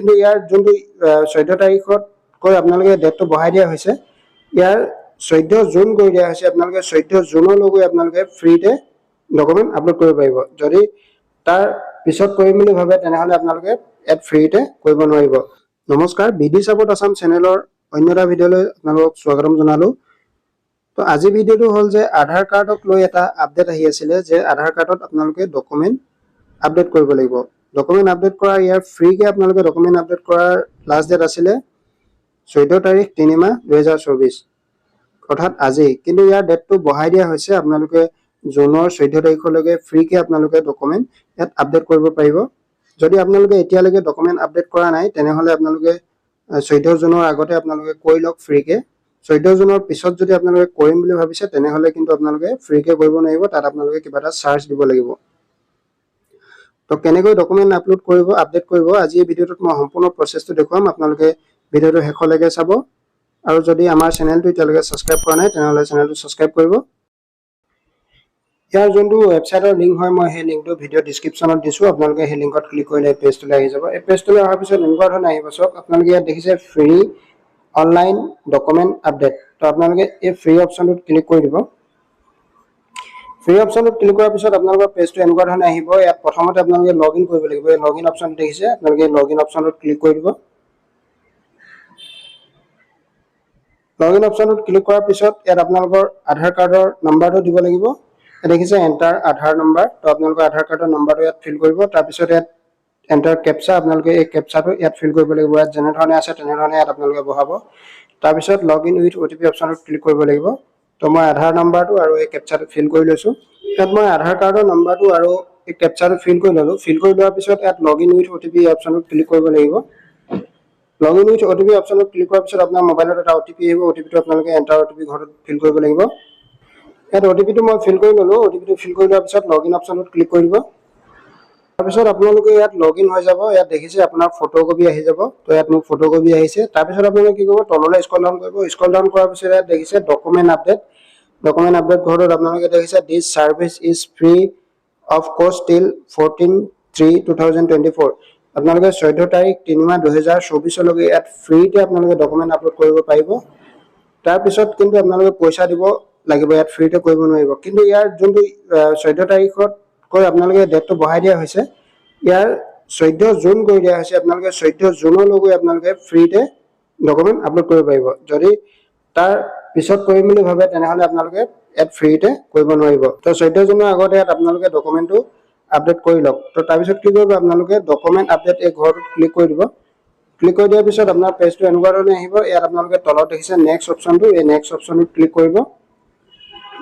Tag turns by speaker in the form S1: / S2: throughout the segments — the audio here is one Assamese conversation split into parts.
S1: কিন্তু ইয়াৰ যোনটো 14 তাৰিখত কৈ আপোনালোকে ডেটটো বঢ়াই দিয়া হৈছে ইয়াৰ 14 জুন কৰি দিয়া হৈছে আপোনালোকে 14 জুনলৈকে আপোনালোকে ফ্ৰীতে ডকুমেন্ট আপলোড কৰিব পাৰিব যদি তাৰ পিছত কৰিম বুলি ভাবে তেনেহলে আপোনালোকে এড ফ্ৰীতে কৰিব নোৱাৰিব নমস্কাৰ বিডি সাপোৰ্ট আসাম চেনেলৰ অন্য এটা ভিডিঅলৈ আপোনালোকক স্বাগতম জনালো তো আজি ভিডিঅটো হল যে আধাৰ কাৰ্ডক লৈ এটা আপডেট আহি আছিল যে আধাৰ কাৰ্ডত আপোনালোকে ডকুমেন্ট আপডেট কৰিব লাগিব ডকুমেন্ট আপডেট কৰা ইয়াৰ ফ্ৰী কে আপোনালোকে ডকুমেন্ট আপডেট কৰাৰ লাষ্ট ডেট আছিল 14 তাৰিখ 3 মাহ 2024 অৰ্থাৎ আজি কিন্তু ইয়াৰ ডেটটো বঢ়াই দিয়া হৈছে আপোনালোকে জুনৰ 14 তাৰিখলৈকে ফ্ৰী কে আপোনালোকে ডকুমেন্ট ইয়াত আপডেট কৰিব পাৰিব যদি আপোনালোকে এতিয়ালৈকে ডকুমেন্ট আপডেট কৰা নাই তেনেহলে আপোনালোকে 14 জুনৰ আগতে আপোনালোকে কৰি লওক ফ্ৰী কে 14 জুনৰ পিছত যদি আপোনালোকে কৰিম বুলি ভাবিছে তেনেহলে কিন্তু আপোনালোকে ফ্ৰী কে কৰিব নোৱাৰিব তাত আপোনালোকে কিবা এটা চাৰ্জ দিব লাগিব তো কেনেকৈ ডকুমেন্ট আপলোড কৰিব আপডেট কৰিব আজি এই ভিডিঅটোত মই সম্পূৰ্ণ প্ৰচেছটো দেখুৱাম আপোনালোকে ভিডিঅটো শেষলৈকে চাব আৰু যদি আমাৰ চেনেলটো এতিয়ালৈকে সাবস্ক্ৰাইব কৰা নাই তেনেহলে চেনেলটো সাবস্ক্ৰাইব কৰিব ইয়াৰ যোনটো ৱেবছাইটৰ লিংক হয় মই সেই লিংকটো ভিডিও ডেসক্ৰিপচনত দিছো আপোনালোকে সেই লিংকত ক্লিক কৰিলে পেজটোলৈ আহি যাব এই পেজটোলৈ অহাৰ পিছত এনেকুৱা ধৰণৰ আহিব সব আপোনালোকে ইয়াত দেখিছে ফ্ৰী অনলাইন ডকুমেন্ট আপডেট তো আপোনালোকে এই ফ্ৰী অপচনটোত ক্লিক কৰি দিব ফ্ৰী অপচনটোত ক্লিক কৰাৰ পিছত আপোনালোকৰ পেজটো এনেকুৱা ধৰণৰ আহিব ইয়াত প্ৰথমতে আপোনালোকে লগইন কৰিব লাগিব এই লগইন অপচনটো দেখিছে আপোনালোকে লগইন অপচনটোত ক্লিক কৰি দিব লগইন অপচনটোত ক্লিক কৰাৰ পিছত ইয়াত আপোনালোকৰ আধাৰ কাৰ্ডৰ নম্বৰটো দিব লাগিব দেখিছে এন্টাৰ আধাৰ নম্বৰ তো আপোনালোকৰ আধাৰ কাৰ্ডৰ নম্বৰটো ইয়াত ফিল কৰিব তাৰ পিছত ইয়াত এন্টাৰ ক্যাপচা আপোনালোকে এই ক্যাপচাটো ইয়াত ফিল কৰিব লাগিব ইয়াত যেনে ধৰণে আছে তেনে ধৰণে ইয়াত আপোনালোকে বহাব তাৰ পিছত লগইন উইথ ওটিপি অপচনটোত ক্লিক কৰিব লাগিব তো মই আধাৰ নম্বৰটো আৰু এই ক্যাপচাটো ফিল কৰি লৈছো ইয়াত মই আধাৰ কাৰ্ডৰ নম্বৰটো আৰু এই ক্যাপচাটো ফিল কৰি ললো ফিল কৰি লোৱাৰ পিছত ইয়াত লগইন উইথ ওটিপি অপচনটোত ক্লিক কৰিব লাগিব লগইন উইথ ওটিপি অপচনটোত ক্লিক কৰাৰ পিছত আপোনাৰ মোবাইলত এটা ওটিপি আহিব ওটিপিটো আপোনালোকে এন্টাৰ ওটিপি ঘৰত ফিল কৰিব লাগিব ইয়াত ওটিপিটো মই ফিল কৰি ললো ওটিপিটো ফিল কৰি লোৱাৰ পিছত লগইন অপচনটোত ক্লিক কৰি দিব তাৰ পিছত আপোনালোকে ইয়াত লগইন হৈ যাব ইয়াত দেখিছে আপোনাৰ ফটোকপি আহি যাব তো ইয়াত মোৰ ফটোকপি আহিছে তাৰ পিছত আপোনালোকে কি কৰিব তললৈ স্ক্ৰল ডাউন কৰিব স্ক্ৰল ডাউন কৰাৰ পিছত ইয়াত দেখিছে ডকুমেন্ট আপডেট ঘৰত আপোনালোকে দেখিছে this service is free of কষ্ট টিল 14/3/2024 আপোনালোকে 14 তাৰিখ 3 মাহ 2024 লৈকে ইয়াত ফ্ৰীতে আপোনালোকে ডকুমেন্ট আপলোড কৰিব পাৰিব তাৰ পিছত কিন্তু আপোনালোকে পইচা দিব লাগিব ইয়াত ফ্ৰীতে কৰিব নোৱাৰিব কিন্তু ইয়াৰ যোনটো 14 তাৰিখত কৈ আপোনালোকে ডেটটো বঢ়াই দিয়া হৈছে ইয়াৰ 14 জুন কৰি দিয়া হৈছে আপোনালোকে 14 জুনলৈকে আপোনালোকে ফ্ৰীতে ডকুমেন্ট আপলোড কৰিব পাৰিব যদি তাৰ পিছত কৰিম বুলি ভাবে তেনেহলে আপোনালোকে এড ফ্ৰীতে কৰিব নোৱাৰিব তো 14 জুনৰ আগতে ইয়াত আপোনালোকে ডকুমেন্টটো আপডেট কৰি লওক তো তাৰ পিছত কি কৰিব আপোনালোকে ডকুমেন্ট আপডেট এই ঘৰটোত ক্লিক কৰি দিব ক্লিক কৰি দিয়াৰ পিছত আপোনাৰ পেজটো এনেকুৱা ধৰণে আহিব ইয়াত আপোনালোকে তলত দেখিছে নেক্সট অপচনটো এই নেক্সট অপচনটোত ক্লিক কৰিব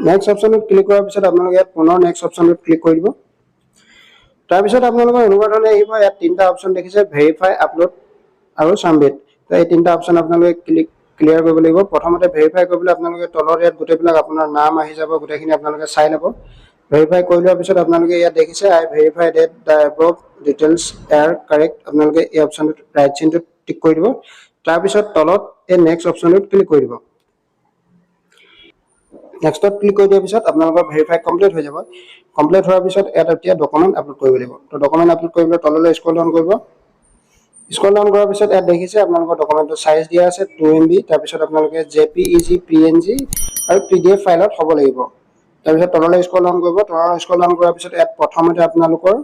S1: নেক্সট অপচনটোত ক্লিক কৰাৰ পিছত আপোনালোকে ইয়াত পুনৰ নেক্সট অপচনটোত ক্লিক কৰি দিব তাৰ পিছত আপোনালোকৰ এনেকুৱা ধৰণে আহিব ইয়াত তিনটা অপচন দেখিছে ভেৰিফাই আপলোড আৰু সাবমিট তো এই তিনটা অপচন আপোনালোকে ক্লিয়াৰ কৰিব লাগিব প্ৰথমতে ভেৰিফাই কৰিবলৈ আপোনালোকে তলত ইয়াত গোটেইবিলাক আপোনাৰ নাম আহি যাব গোটেইখিনি আপোনালোকে চাই ল'ব ভেৰিফাই কৰি লোৱাৰ পিছত আপোনালোকে ইয়াত দেখিছে I verify that the above details are correct আপোনালোকে এই অপচনটোত ৰাইট চিনটোত টিক কৰি দিব তাৰ পিছত তলত এই নেক্সট অপচনটোত ক্লিক কৰি দিব নেক্সটত ক্লিক কৰি দিয়াৰ পিছত আপোনালোকৰ ভেৰিফাই কমপ্লিট হৈ যাব কমপ্লিট হোৱাৰ পিছত ইয়াত এতিয়া ডকুমেন্ট আপলোড কৰিব লাগিব তো ডকুমেন্ট আপলোড কৰিবলৈ তললৈ স্ক্ৰল ডাউন কৰিব স্ক্ৰল ডাউন কৰাৰ পিছত ইয়াত দেখিছে আপোনালোকৰ ডকুমেন্টৰ সাইজ দিয়া আছে 2 MB তাৰ পিছত আপোনালোকে JPEG PNG আৰু PDF ফাইলত হ'ব লাগিব তাৰ পিছত তললৈ স্ক্ৰল ডাউন কৰিব তললৈ স্ক্ৰল ডাউন কৰাৰ পিছত ইয়াত প্ৰথমতে আপোনালোকৰ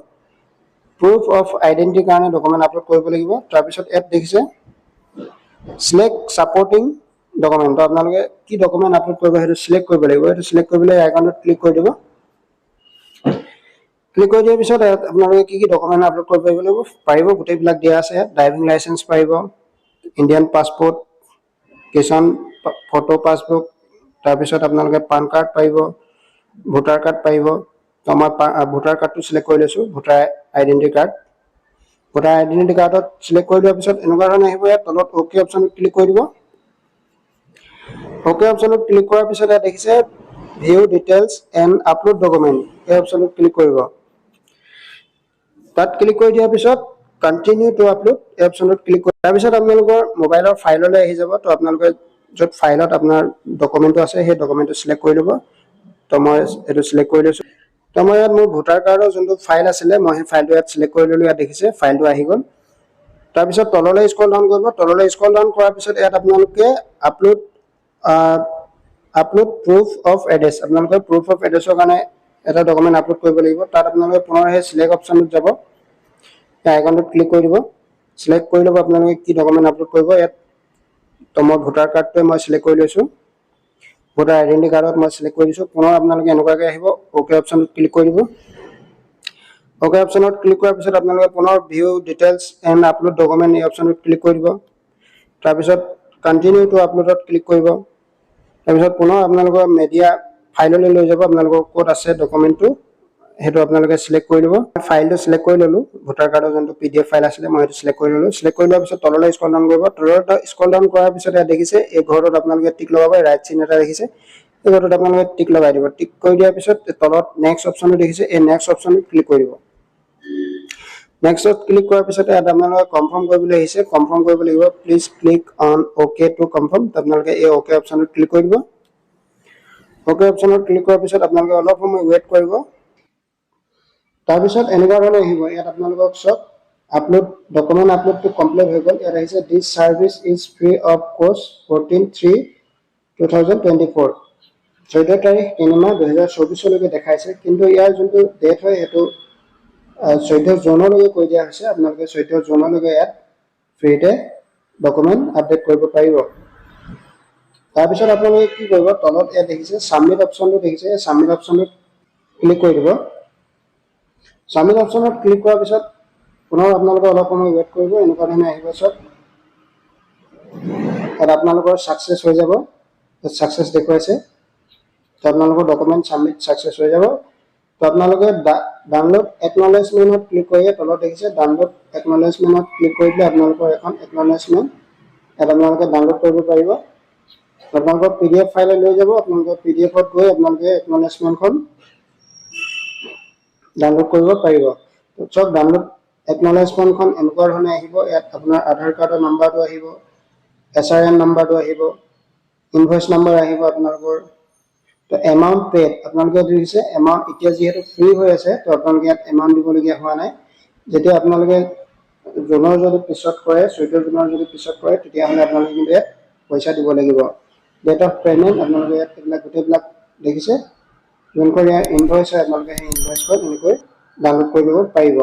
S1: প্ৰুফ অফ আইডেন্টিটি কাৰণে ডকুমেন্ট আপলোড কৰিব লাগিব তাৰ পিছত ইয়াত দেখিছে সিলেক্ট সাপোৰ্টিং ডকুমেন্ট তো আপোনালোকে কি ডকুমেন্ট আপলোড কৰিব হেতু সিলেক্ট কৰিব লাগিব এটো সিলেক্ট কৰিবলৈ আইকনত ক্লিক কৰি দিব ক্লিক কৰি দিয়াৰ পিছত আপোনালোকে কি ডকুমেন্ট আপলোড কৰিব পাৰিব গোটেইবিলাক দিয়া আছে ড্ৰাইভিং লাইসেন্স পাৰিব Indian passport Kisan photo passbook তাৰ পিছত আপোনালোকে পান কাৰ্ড পাৰিব ভোটাৰ কাৰ্ড পাৰিব তো মই ভোটাৰ কাৰ্ডটো সিলেক্ট কৰি লৈছো ভোটাৰ আইডেন্টিটি কাৰ্ডত সিলেক্ট কৰি দিয়াৰ পিছত এনেকুৱা ধৰণে আহিব ইয়াত তলত ওকে অপচনত ক্লিক কৰি দিব ওকে অপচনত ক্লিক কৰাৰ পিছত ইয়াত দেখিছে view details and upload document এই অপচনত ক্লিক কৰিব তাত ক্লিক কৰি দিয়াৰ পিছত কন্টিনিউ টু আপলোড এই অপচনত ক্লিক কৰি তাৰ পিছত আপোনালোকৰ মোবাইলৰ ফাইললৈ আহি যাব তো আপোনালোকে যত ফাইলত আপোনাৰ ডকুমেন্টটো আছে সেই ডকুমেন্টটো সিলেক্ট কৰি ল'ব তো মই এটো সিলেক্ট কৰি লৈছো তো মই ইয়াত মোৰ ভোটাৰ কাৰ্ডৰ যোনটো ফাইল আছিল মই সেই ফাইলটো ইয়াত সিলেক্ট কৰি ললো ইয়াত দেখিছে ফাইলটো আহি গল তাৰপিছত তললৈ স্ক্ৰল ডাউন কৰিব তললৈ স্ক্ৰল ডাউন কৰাৰ পিছত ইয়াত আপোনালোকে আপলোড প্ৰুফ অফ এড্ৰেছ আপোনালোকে প্ৰুফ অফ এড্ৰেছৰ কাৰণে এটা ডকুমেণ্ট আপলোড কৰিব লাগিব তাত আপোনালোকে পুনৰ সেই সিলেক্ট অপশ্যনটোত যাব এই আইকনটোত ক্লিক কৰি দিব সিলেক্ট কৰি ল'ব আপোনালোকে কি ডকুমেণ্ট আপলোড কৰিব ইয়াত তো মই ভোটাৰ কাৰ্ডটোৱে মই সিলেক্ট কৰি লৈছোঁ ভোটাৰ আইডেন্টি কাৰ্ডত মই সিলেক্ট কৰি দিছোঁ পুনৰ আপোনালোকে এনেকুৱাকৈ আহিব ওকে অপশ্যনত ক্লিক কৰি দিব ওকে অপশ্যনত ক্লিক কৰাৰ পিছত আপোনালোকে পুনৰ view details and upload document এই অপশ্যনত ক্লিক কৰি দিব তাৰপিছত কণ্টিনিউ টু আপলোডত ক্লিক কৰিব তাৰপিছত পুনৰ আপোনালোকৰ মিডিয়া ফাইললৈ লৈ যাব আপোনালোকৰ ক'ত আছে ডকুমেণ্টটো সেইটো আপোনালোকে সিলেক্ট কৰি ল'ব ফাইলটো সিলেক্ট কৰি ল'লোঁ ভোটাৰ কাৰ্ডৰ যোনটো PDF ফাইল আছিলে মই সেইটো সিলেক্ট কৰি ল'লোঁ সিলেক্ট কৰি লোৱাৰ পিছত তললৈ স্ক্ৰল ডাউন কৰিব তললৈ স্ক্ৰল ডাউন কৰাৰ পিছত ইয়াত দেখিছে এই ঘৰটোত আপোনালোকে টিক লগাব ৰাইট চিন এটা দেখিছে এই ঘৰটোত আপোনালোকে টিক লগাই দিব টিক কৰি দিয়াৰ পিছত তলত নেক্সট অপশ্যনটো দেখিছে এই নেক্সট অপশ্যনত ক্লিক কৰি দিব নেক্সটত ক্লিক কৰাৰ পিছত ইয়াত আপোনালোকে কনফাৰ্ম কৰিবলৈ আহিছে কনফাৰ্ম কৰিব লাগিব please click on okay to confirm আপোনালোকে এই ওকে অপশ্যনত ক্লিক কৰি দিব ওকে অপশ্যনত ক্লিক কৰাৰ পিছত আপোনালোকে অলপ সময় ৱেইট কৰিব তাৰপিছত এনেকুৱা ধৰণে আহিব ইয়াত আপোনালোকক চব আপলোড ডকুমেণ্ট আপলোডটো কমপ্লিট হৈ গ'ল ইয়াত আহিছে দিছ ছাৰ্ভিচ ইজ ফ্ৰী অফ কষ্ট 14/3/2024 14 তাৰিখ 3 মাহ 2024 লৈকে দেখাইছে কিন্তু ইয়াৰ যোনটো ডেট হয় সেইটো 14 জুনলৈকে কৈ দিয়া হৈছে আপোনালোকে 14 জুনলৈকে ইয়াত ফ্ৰীতে ডকুমেণ্ট আপডেট কৰিব পাৰিব তাৰপিছত আপোনালোকে কি কৰিব তলত ইয়াত দেখিছে সাবমিট অপশ্যনটো দেখিছে সাবমিট অপশ্যনত ক্লিক কৰি দিব সাবমিট অপশ্যনত ক্লিক কৰাৰ পিছত পুনৰ আপোনালোকে অলপ সময় ৱেইট কৰিব এনেকুৱা ধৰণে আহিব চব আৰু আপোনালোকৰ সাকসেছ হৈ যাব সাকসেছ দেখুৱাইছে তো আপোনালোকৰ ডকুমেণ্ট সাবমিট সাকসেছ হৈ যাব তো আপোনালোকে ডাউনলোড একনলেজমেণ্টত ক্লিক কৰি তলত দেখিছে ডাউনলোড একনলেজমেণ্টত ক্লিক কৰি দিলে আপোনালোকৰ এখন একনলেজমেণ্ট ইয়াত আপোনালোকে ডাউনলোড কৰিব পাৰিব আপোনালোকৰ PDF ফাইল লৈ যাব আপোনালোকৰ PDFত গৈ আপোনালোকে একনলেজমেণ্টখন ডাউনলোড কৰিব পাৰিব তো চব ডাউনলোড একনলেজমেণ্টখন এনেকুৱা ধৰণে আহিব ইয়াত আপোনাৰ আধাৰ কাৰ্ডৰ নাম্বাৰটো আহিব SRN নাম্বাৰটো আহিব ইনভয়েচ নাম্বাৰ আহিব আপোনালোকৰ তো এমাউণ্ট পেড আপোনালোকে দিছে এমাউণ্ট এতিয়া যেহেতু ফ্ৰী হৈ আছে তো আপোনালোকে ইয়াত এমাউণ্ট দিবলগীয়া হোৱা নাই যেতিয়া আপোনালোকে জুনৰ যদি পিছত কৰে 14 জুনৰ যদি পিছত কৰে তেতিয়াহ'লে আপোনালোকে কিন্তু ইয়াত পইচা দিব লাগিব ডেট অফ পেমেণ্ট আপোনালোকে ইয়াত এইবিলাক গোটেইবিলাক দেখিছে যোনখন ইয়াৰ ইনভয়েচ হয় আপোনালোকে সেই ইনভয়েচখন এনেকৈ ডাউনলোড কৰি ল'ব পাৰিব